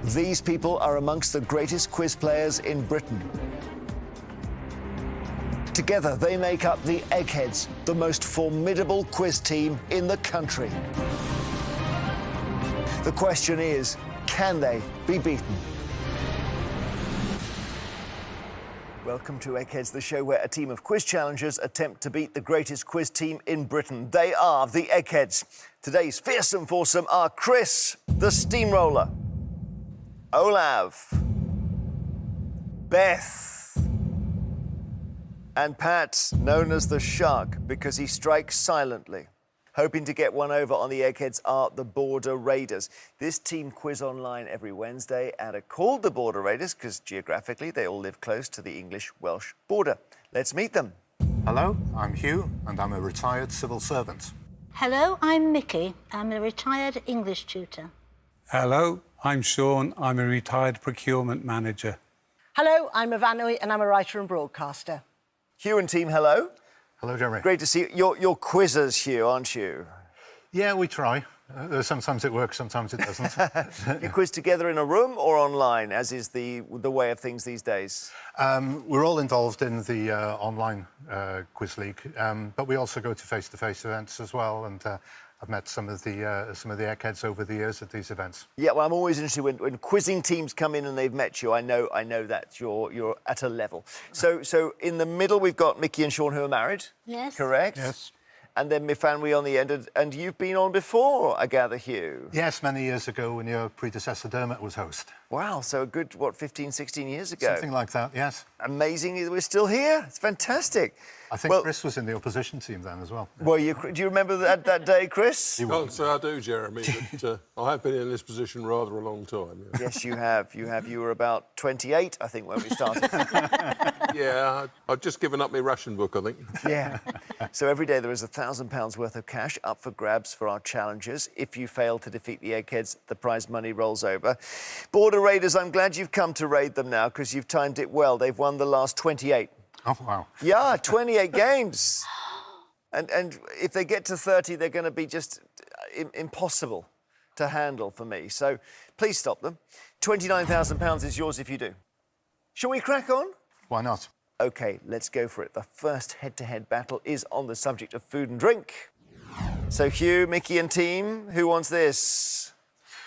These people are amongst the greatest quiz players in Britain. Together, they make up the Eggheads, the most formidable quiz team in the country. The question is, can they be beaten? Welcome to Eggheads, the show where a team of quiz challengers attempt to beat the greatest quiz team in Britain. They are the Eggheads. Today's fearsome foursome are Chris, the Steamroller, Olav, Beth, and Pat, known as the Shark because he strikes silently. Hoping to get one over on the Eggheads are the Border Raiders. This team quiz online every Wednesday and are called the Border Raiders because geographically they all live close to the English-Welsh border. Let's meet them. Hello, I'm Hugh and I'm a retired civil servant. Hello, I'm Mickey. I'm a retired English tutor. Hello, I'm Sean. I'm a retired procurement manager. Hello, I'm Ivanoi and I'm a writer and broadcaster. Hugh and team, hello. Hello, Jeremy. Great to see you. You're quizzers, Hugh, aren't you? Yeah, we try. Sometimes it works, sometimes it doesn't. You quiz together in a room or online, as is the way of things these days? We're all involved in the online quiz league, but we also go to face-to-face events as well, and I've met some of the Eggheads over the years at these events. Yeah, well, I'm always interested when quizzing teams come in and they've met you. I know that you're at a level. So in the middle we've got Mickey and Sean who are married. Yes. Correct. Yes. And then Mifanwi on the end, and you've been on before, I gather, Hugh. Yes, many years ago when your predecessor Dermot was host. Wow, so a good, 15, 16 years ago? Something like that, yes. Amazing that we're still here. It's fantastic. I think Chris was in the opposition team then as well. Well, do you remember that day, Chris? Can't say I do, Jeremy, but I have been in this position rather a long time. Yeah. Yes, you have. You were about 28, I think, when we started. Yeah, I've just given up my ration book, I think. Yeah. So every day there is £1,000 worth of cash up for grabs for our challengers. If you fail to defeat the Eggheads, the prize money rolls over. Border Raiders, I'm glad you've come to raid them now because you've timed it well. They've won the last 28. Oh, wow. Yeah, 28 games. And if they get to 30, they're going to be just impossible to handle for me. So please stop them. £29,000 is yours if you do. Shall we crack on? Why not? OK, let's go for it. The first head-to-head battle is on the subject of food and drink. So, Hugh, Mickey and team, who wants this?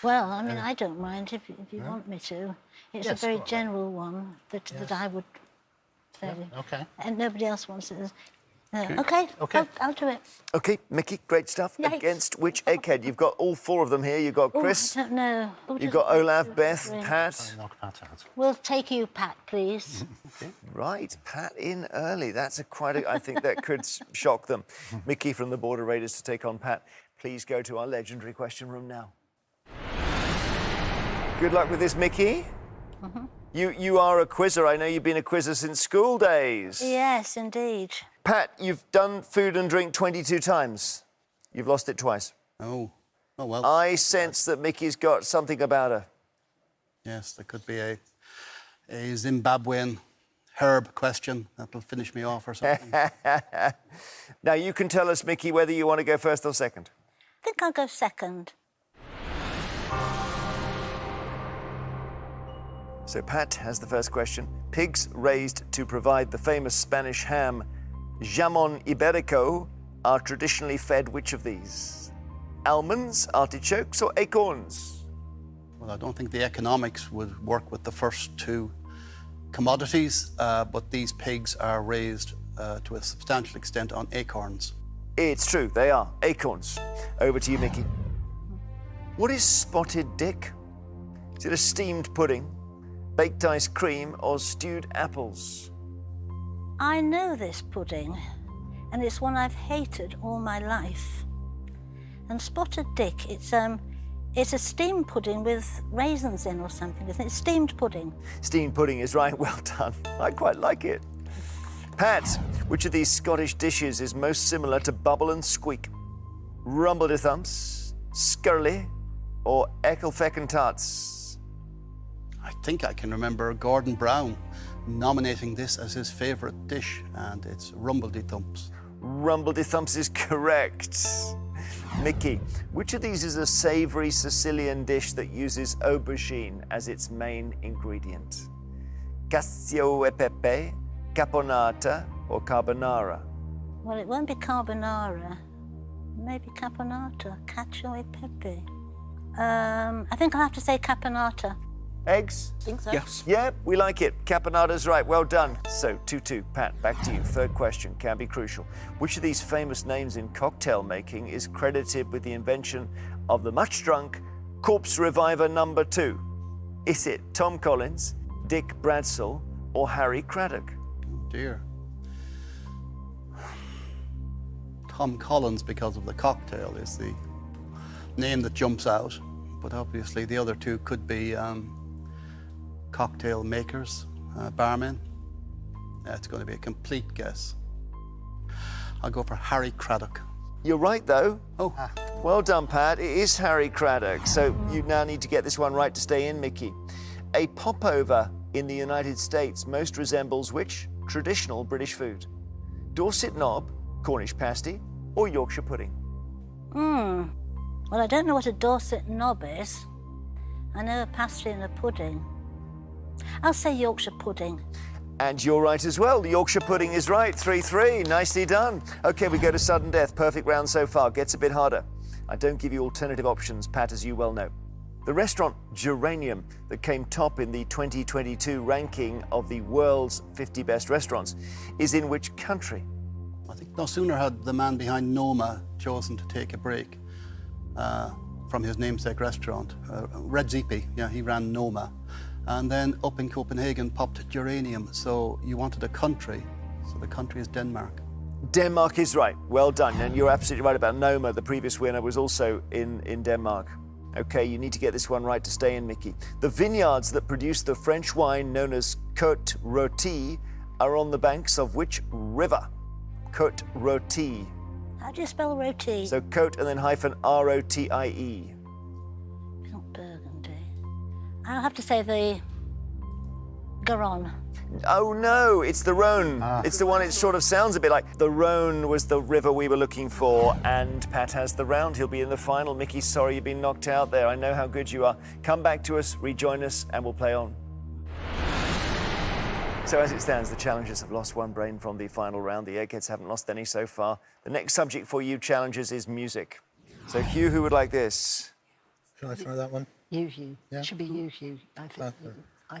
Well, I mean, I don't mind if you want me to. It's Yes, a very go on. general one that I would fairly... OK. And nobody else wants it. OK. I'll do it. OK, Mickey, great stuff. Yikes. Against which egghead? You've got all four of them here. You've got Chris, Oh, I don't know. you've got Olav, Beth, Pat. Knock Pat out. We'll take you, Pat, please. Right, Pat in early. That's I think that could shock them. Mickey from the Border Raiders to take on Pat. Please go to our legendary question room now. Good luck with this, Mickey. You are a quizzer. I know you've been a quizzer since school days. Yes, indeed. Pat, you've done food and drink 22 times. You've lost it twice. Oh well. I sense that Mickey's got something about her. Yes, there could be a Zimbabwean herb question that'll finish me off or something. Now, you can tell us, Mickey, whether you want to go first or second. I think I'll go second. So Pat has the first question. Pigs raised to provide the famous Spanish ham, jamon iberico, are traditionally fed which of these? Almonds, artichokes, or acorns? Well, I don't think the economics would work with the first two commodities, but these pigs are raised to a substantial extent on acorns. It's true, they are acorns. Over to you, Mickey. What is spotted dick? Is it a steamed pudding, baked ice cream, or stewed apples? I know this pudding, and it's one I've hated all my life. And spotted dick, it's a steamed pudding with raisins in or something, isn't it? Steamed pudding. Steamed pudding is right, well done. I quite like it. Pat, which of these Scottish dishes is most similar to bubble and squeak? Rumble-de-thumps, scurly, or ecclefeckin tarts? I think I can remember Gordon Brown nominating this as his favourite dish, and it's rumble-de-thumps. Rumble-de-thumps is correct. Mickey, which of these is a savoury Sicilian dish that uses aubergine as its main ingredient? Cacio e pepe, caponata, or carbonara? Well, it won't be carbonara. Maybe caponata, cacio e pepe. I think I'll have to say caponata. Eggs? I think so. Yes. Yeah, we like it. Caponata's right. Well done. So, 2-2. Pat, back to you. Third question can be crucial. Which of these famous names in cocktail making is credited with the invention of the much drunk Corpse Reviver number 2? Is it Tom Collins, Dick Bradsell, or Harry Craddock? Oh dear. Tom Collins, because of the cocktail, is the name that jumps out. But obviously the other two could be cocktail makers, barmen. It's going to be a complete guess. I'll go for Harry Craddock. You're right, though. Oh, Well done, Pat. It is Harry Craddock. So you now need to get this one right to stay in, Mickey. A popover in the United States most resembles which traditional British food? Dorset knob, Cornish pasty, or Yorkshire pudding? Well, I don't know what a Dorset knob is. I know a pasty and a pudding. I'll say Yorkshire pudding. And you're right as well. The Yorkshire pudding is right. 3-3. Nicely done. OK, we go to sudden death. Perfect round so far. Gets a bit harder. I don't give you alternative options, Pat, as you well know. The restaurant Geranium that came top in the 2022 ranking of the world's 50 best restaurants is in which country? I think no sooner had the man behind Noma chosen to take a break from his namesake restaurant, Red Zeepy, yeah, he ran Noma. And then up in Copenhagen popped Geranium. So you wanted a country, so the country is Denmark. Denmark is right. Well done. And you're absolutely right about Noma. The previous winner was also in Denmark. OK, you need to get this one right to stay in, Mickey. The vineyards that produce the French wine known as Côte Rôtie are on the banks of which river? Côte Rôtie. How do you spell roti? So Côte and then hyphen R-O-T-I-E. It's not Burgundy. I'll have to say the Garonne. Oh no, it's the Rhone. It's the one it sort of sounds a bit like. The Rhone was the river we were looking for, and Pat has the round. He'll be in the final. Mickey, sorry you've been knocked out there. I know how good you are. Come back to us, rejoin us, and we'll play on. So as it stands, the challengers have lost one brain from the final round. The Eggheads haven't lost any so far. The next subject for you challengers is music. So Hugh, who would like this? Shall I throw that one? You, Hugh. Yeah. Should be you, Hugh. I think.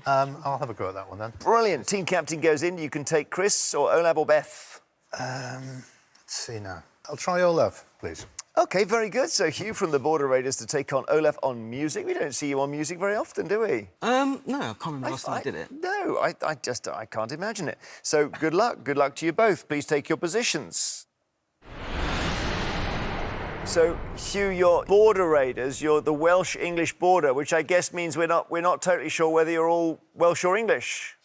I'll have a go at that one then. Brilliant. Team captain goes in. You can take Chris or Olaf or Beth. Let's see now. I'll try Olaf, please. OK, very good. So Hugh from the Border Raiders to take on Olaf on music. We don't see you on music very often, do we? No, I can't remember last time I did it. No, I can't imagine it. So good luck. Good luck to you both. Please take your positions. So Hugh, you're Border Raiders. You're the Welsh-English border, which I guess means we're not totally sure whether you're all Welsh or English.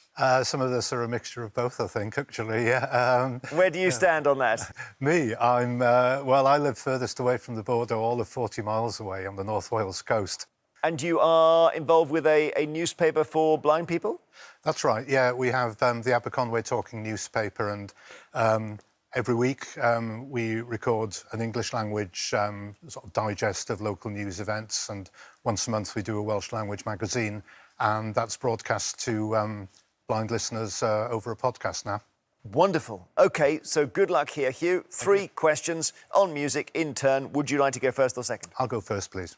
Some of us are a mixture of both, I think, actually, yeah. Where do you stand on that? Me, I live furthest away from the border, all of 40 miles away on the North Wales coast. And you are involved with a newspaper for blind people? That's right, yeah. We have the Aberconway Talking newspaper, and every week we record an English language sort of digest of local news events, and once a month we do a Welsh language magazine, and that's broadcast to blind listeners over a podcast now. Wonderful. OK, so good luck here, Hugh. 3 questions on music in turn. Would you like to go first or second? I'll go first, please.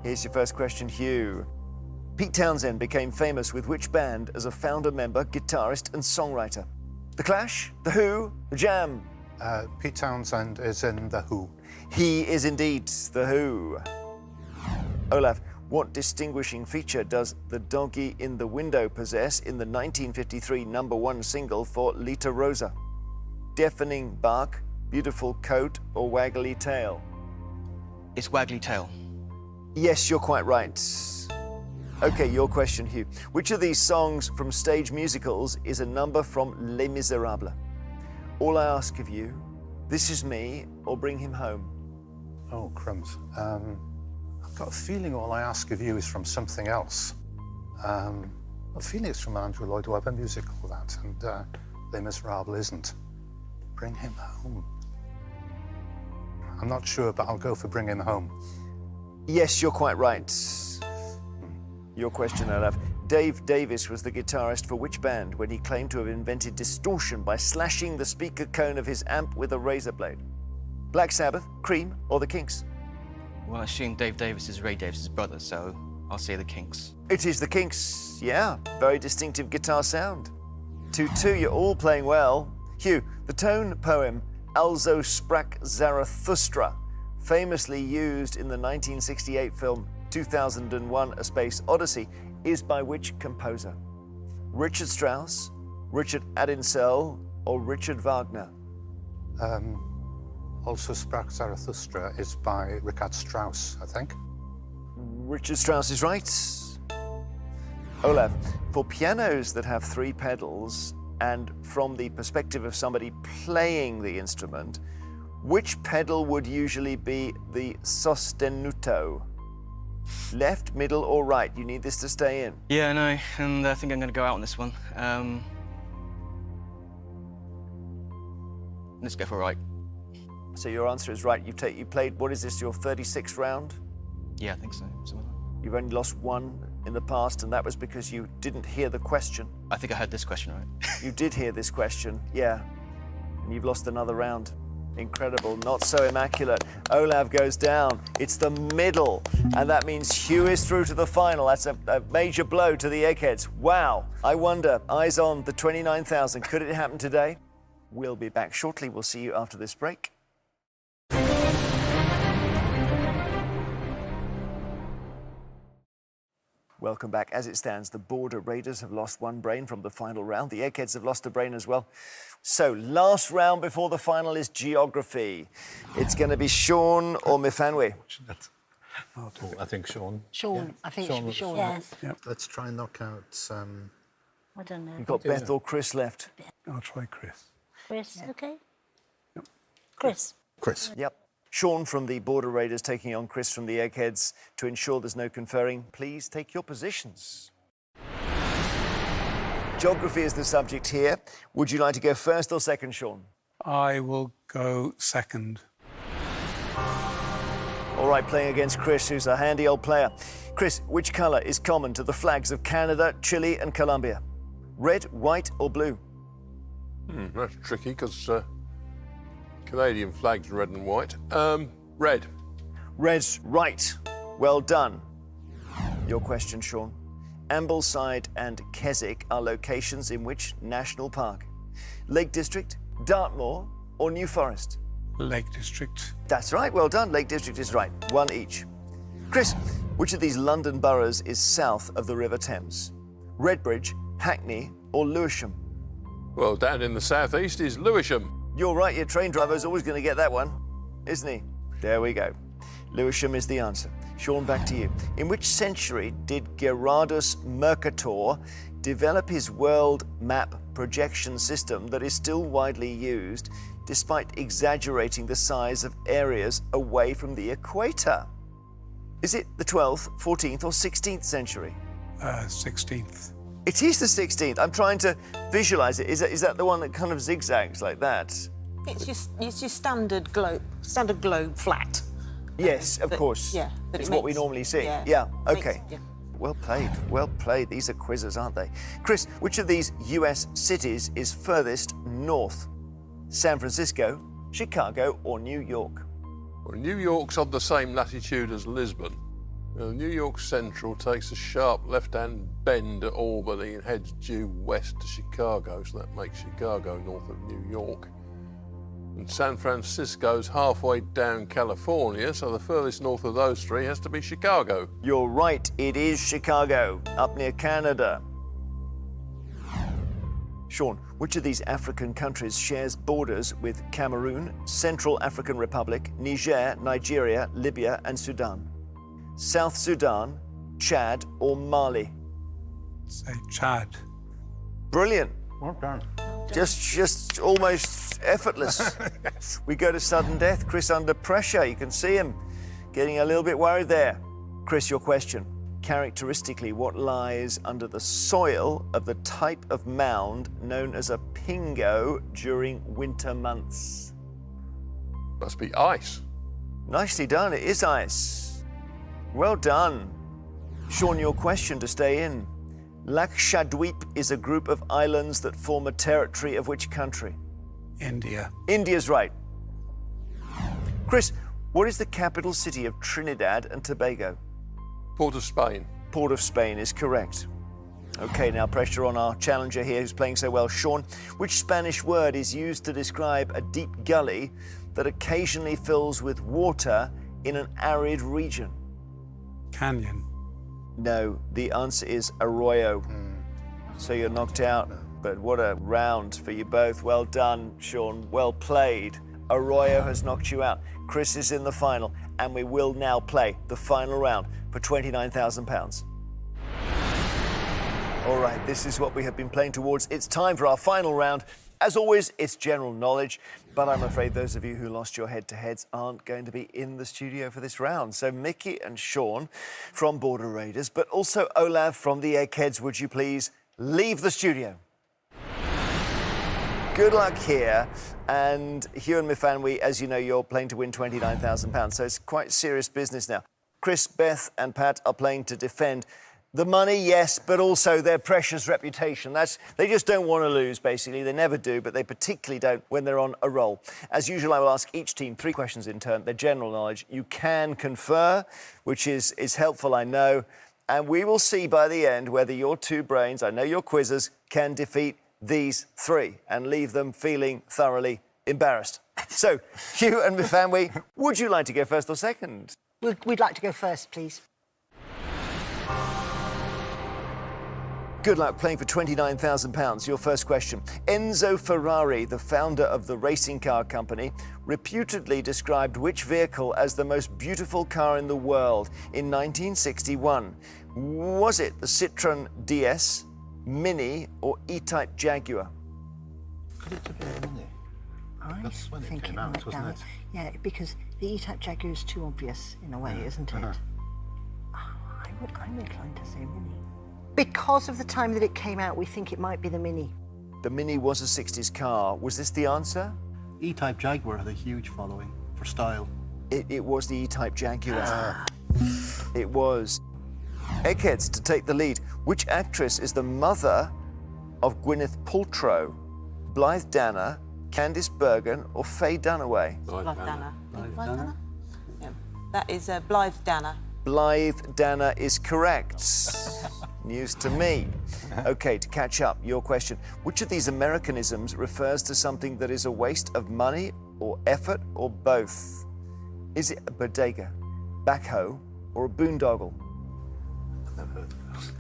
Here's your first question, Hugh. Pete Townsend became famous with which band as a founder member, guitarist and songwriter? The Clash, The Who, The Jam? Pete Townsend is in The Who. He is indeed The Who. Olaf, what distinguishing feature does The Doggy in the Window possess in the 1953 #1 single for Lita Rosa? Deafening bark, beautiful coat, or waggly tail? It's Waggly Tail. Yes, you're quite right. OK, your question, Hugh. Which of these songs from stage musicals is a number from Les Miserables? All I Ask of You, This Is Me, or Bring Him Home? Oh, crumbs. I've got a feeling All I Ask of You is from something else. I'm feeling it's from an Andrew Lloyd Webber musical, that, and Les Miserables isn't. Bring him home. I'm not sure, but I'll go for bring him home. Yes, you're quite right. Your question, Olaf. Dave Davis was the guitarist for which band when he claimed to have invented distortion by slashing the speaker cone of his amp with a razor blade? Black Sabbath, Cream, or the Kinks? Well, I assume Dave Davis is Ray Davis's brother, so I'll say the Kinks. It is the Kinks, yeah. Very distinctive guitar sound. 2-2, you're all playing well. Hugh, the tone poem Also Sprach Zarathustra, famously used in the 1968 film 2001 A Space Odyssey, is by which composer? Richard Strauss, Richard Adinsel, or Richard Wagner? Also Sprach Zarathustra is by Richard Strauss, I think. Richard Strauss is right. Olaf, for pianos that have 3 pedals, and from the perspective of somebody playing the instrument, which pedal would usually be the sostenuto? Left, middle, or right? You need this to stay in. Yeah, I know, and I think I'm going to go out on this one. Let's go for right. So your answer is right. You played, what is this, your 36th round? Yeah, I think so. Something like that. You've only lost 1 in the past, and that was because you didn't hear the question. I think I heard this question right. You did hear this question, yeah. And you've lost another round. Incredible, not so immaculate. Olav goes down. It's the middle, and that means Hugh is through to the final. That's a major blow to the Eggheads. Wow. I wonder, eyes on the 29,000. Could it happen today? We'll be back shortly. We'll see you after this break. Welcome back. As it stands, the Border Raiders have lost 1 brain from the final round. The Eggheads have lost a brain as well. So, last round before the final is geography. It's going to be Sean or Mifanwe. Oh, I think Sean. Sean, I think it should be Sean. Yes. Let's try and knock out... I don't know. You've got Beth or Chris left. I'll try Chris. Chris, okay? Chris. Chris. Yep. Sean from the Border Raiders taking on Chris from the Eggheads. To ensure there's no conferring, please take your positions. Geography is the subject here. Would you like to go first or second, Sean? I will go second. All right, playing against Chris, who's a handy old player. Chris, which colour is common to the flags of Canada, Chile and Colombia? Red, white or blue? That's tricky, because Canadian flag's red and white. Red. Red's right. Well done. Your question, Sean. Ambleside and Keswick are locations in which national park? Lake District, Dartmoor or New Forest? Lake District. That's right, well done. Lake District is right. 1 each. Chris, which of these London boroughs is south of the River Thames? Redbridge, Hackney or Lewisham? Well, down in the southeast is Lewisham. You're right, your train driver's always going to get that one, isn't he? There we go. Lewisham is the answer. Sean, back to you. In which century did Gerardus Mercator develop his world map projection system that is still widely used, despite exaggerating the size of areas away from the equator? Is it the 12th, 14th or 16th century? 16th. It is the 16th. I'm trying to visualize it. Is that the one that kind of zigzags like that? It's your standard globe flat. Yes, of course. Yeah. It's what we normally see. Yeah, okay. Well played, well played. These are quizzes, aren't they? Chris, which of these US cities is furthest north? San Francisco, Chicago or New York? Well, New York's on the same latitude as Lisbon. New York Central takes a sharp left-hand bend at Albany and heads due west to Chicago, so that makes Chicago north of New York. And San Francisco's halfway down California, so the furthest north of those three has to be Chicago. You're right, it is Chicago, up near Canada. Sean, which of these African countries shares borders with Cameroon, Central African Republic, Niger, Nigeria, Libya and Sudan? South Sudan, Chad or Mali? Say Chad. Brilliant. Well done. Just almost effortless. Yes. We go to sudden death. Chris under pressure. You can see him getting a little bit worried there. Chris, your question. characteristically what lies under the soil of the type of mound known as a pingo during winter months? Must be ice. Nicely done, it is ice. Well done. Sean, your question to stay in. Lakshadweep is a group of islands that form a territory of which country? India. India's right. Chris, what is the capital city of Trinidad and Tobago? Port of Spain. Port of Spain is correct. Okay, now pressure on our challenger here who's playing so well. Sean, which Spanish word is used to describe a deep gully that occasionally fills with water in an arid region? Canyon. No, the answer is arroyo. So you're knocked out. But what a round for you both. Well done, Sean. Well played. Arroyo has knocked you out. Chris is in the final, and we will now play the final round for £29,000. All right, this is what we have been playing towards. It's time for our final round. As always, it's general knowledge, but I'm afraid those of you who lost your head-to-heads aren't going to be in the studio for this round. So Mickey and Sean from Border Raiders, but also Olav from the Eggheads, would you please leave the studio? Good luck here. And Hugh and Mifanwi, as you know, you're playing to win £29,000, so it's quite serious business now. Chris, Beth and Pat are playing to defend the money, yes, but also their precious reputation. They just don't want to lose, basically. They never do, but they particularly don't when they're on a roll. As usual, I will ask each team 3 questions in turn. They're general knowledge. You can confer, which is helpful, I know. And we will see by the end whether your 2 brains, I know your quizzers, can defeat these 3 and leave them feeling thoroughly embarrassed. So, Hugh and Mifanwi, would you like to go first or second? We'd like to go first, please. Good luck playing for £29,000. Your first question. Enzo Ferrari, the founder of the racing car company, reputedly described which vehicle as the most beautiful car in the world in 1961? Was it the Citroën DS, Mini or E-Type Jaguar? Could it have been Mini? That's when it think came it out, might wasn't be. it? Yeah, because the E-Type Jaguar is too obvious in a way, isn't it? I'm inclined to say Mini. Because of the time that it came out, we think it might be the Mini. The Mini was a 60s car. Was this the answer? E-Type Jaguar had a huge following for style. It was the E-Type Jaguar. It was. Eggheads to take the lead. Which actress is the mother of Gwyneth Paltrow? Blythe Danner, Candice Bergen or Faye Dunaway? Blythe Danner. Blythe Danner? Yeah. That is Blythe Danner. Blythe Danner is correct. News to me. OK, to catch up, your question. Which of these Americanisms refers to something that is a waste of money or effort or both? Is it a bodega, backhoe or a boondoggle? I've never heard of those.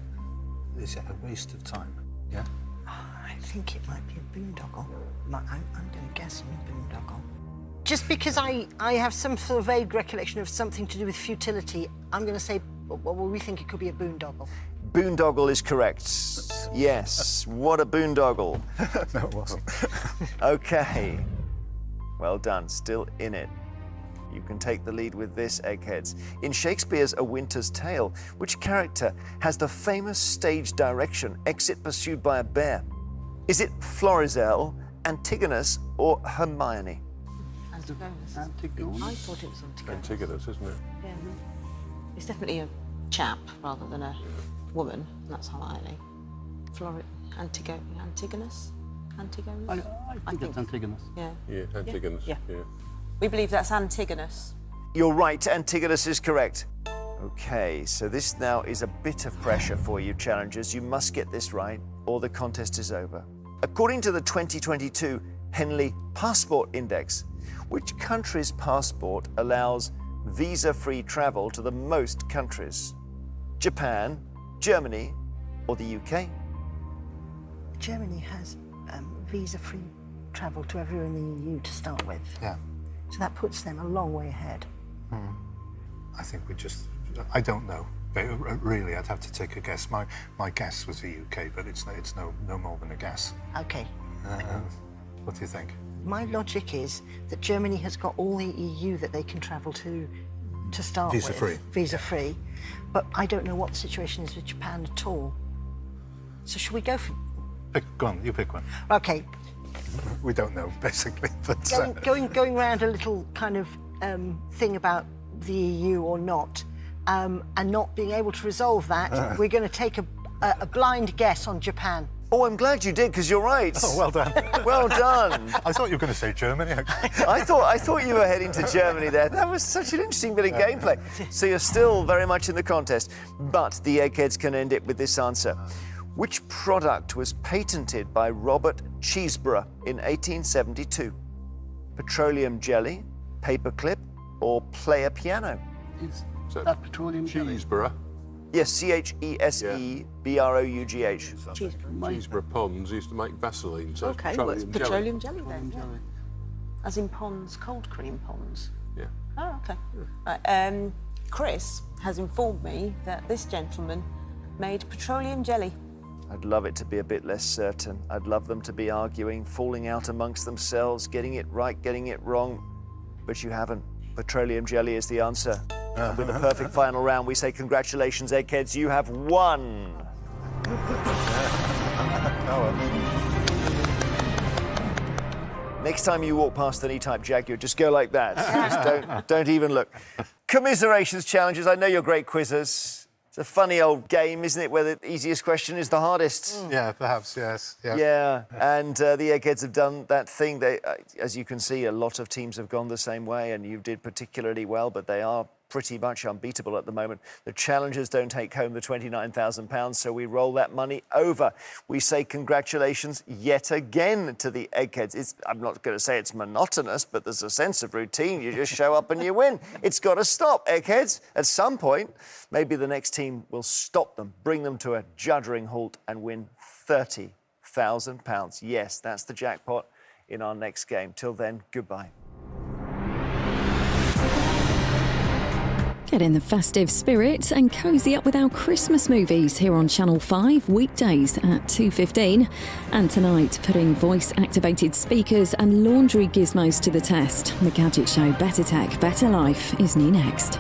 Is it a waste of time? Yeah? I think it might be a boondoggle. I'm going to guess on a boondoggle. Just because I have some sort of vague recollection of something to do with futility, I'm going to say, well, we think it could be a boondoggle. Boondoggle is correct. Yes. What a boondoggle. No, it wasn't. OK. Well done. Still in it. You can take the lead with this, Eggheads. In Shakespeare's A Winter's Tale, which character has the famous stage direction, exit pursued by a bear? Is it Florizel, Antigonus, or Hermione? Antigonus. Antigonus? I thought it was Antigonus. Antigonus, isn't it? Yeah. It's definitely a chap rather than a woman. That's Hermione. Antigonus? Antigonus? I think it's Antigonus. Yeah. Yeah, Antigonus. Yeah. We believe that's Antigonus. You're right, Antigonus is correct. OK, so this now is a bit of pressure for you, challengers. You must get this right, or the contest is over. According to the 2022 Henley Passport Index, which country's passport allows visa-free travel to the most countries? Japan, Germany, or the UK? Germany has visa-free travel to everywhere in the EU to start with. Yeah. So that puts them a long way ahead. I think I don't know. Really, I'd have to take a guess. My guess was the UK, but it's no more than a guess. OK. What do you think? My logic is that Germany has got all the EU that they can travel to to start Visa-free. with. Visa-free. But I don't know what the situation is with Japan at all. So should we go for... Go on, you pick one. OK, We don't know, basically. But going round a little kind of thing about the EU or not, and not being able to resolve that, we're going to take a blind guess on Japan. Oh, I'm glad you did, because you're right. Oh, well done. Well done. I thought you were going to say Germany. I thought you were heading to Germany there. That was such an interesting bit of gameplay. So you're still very much in the contest, but the Eggheads can end it with this answer. Which product was patented by Robert Cheeseborough in 1872? Petroleum jelly, paperclip, or player piano? Is So, that petroleum jelly? Cheeseborough. Yes, Cheesebrough. Cheeseborough Ponds used to make Vaseline, so Okay, well, it's petroleum jelly then. Yeah. As in ponds, cold cream ponds. Yeah. Oh, okay. Right, Chris has informed me that this gentleman made petroleum jelly. I'd love it to be a bit less certain. I'd love them to be arguing, falling out amongst themselves, getting it right, getting it wrong. But you haven't. Petroleum jelly is the answer. And with the perfect final round, we say congratulations, Eggheads, you have won. Next time you walk past an E-Type Jaguar, just go like that. Just don't even look. Commiserations challenges. I know you're great quizzers. It's a funny old game, isn't it, where the easiest question is the hardest? Yeah, perhaps, yes. Yeah, and the Eggheads have done that thing. They, as you can see, a lot of teams have gone the same way, and you did particularly well, but they are pretty much unbeatable at the moment. The challengers don't take home the £29,000, so we roll that money over. We say congratulations yet again to the Eggheads. I'm not going to say it's monotonous, but there's a sense of routine. You just show up and you win. It's got to stop, Eggheads. At some point, maybe the next team will stop them, bring them to a juddering halt and win £30,000. Yes, that's the jackpot in our next game. Till then, goodbye. Get in the festive spirit and cosy up with our Christmas movies here on Channel 5 weekdays at 2:15. And tonight, putting voice-activated speakers and laundry gizmos to the test. The Gadget Show Better Tech, Better Life is new next.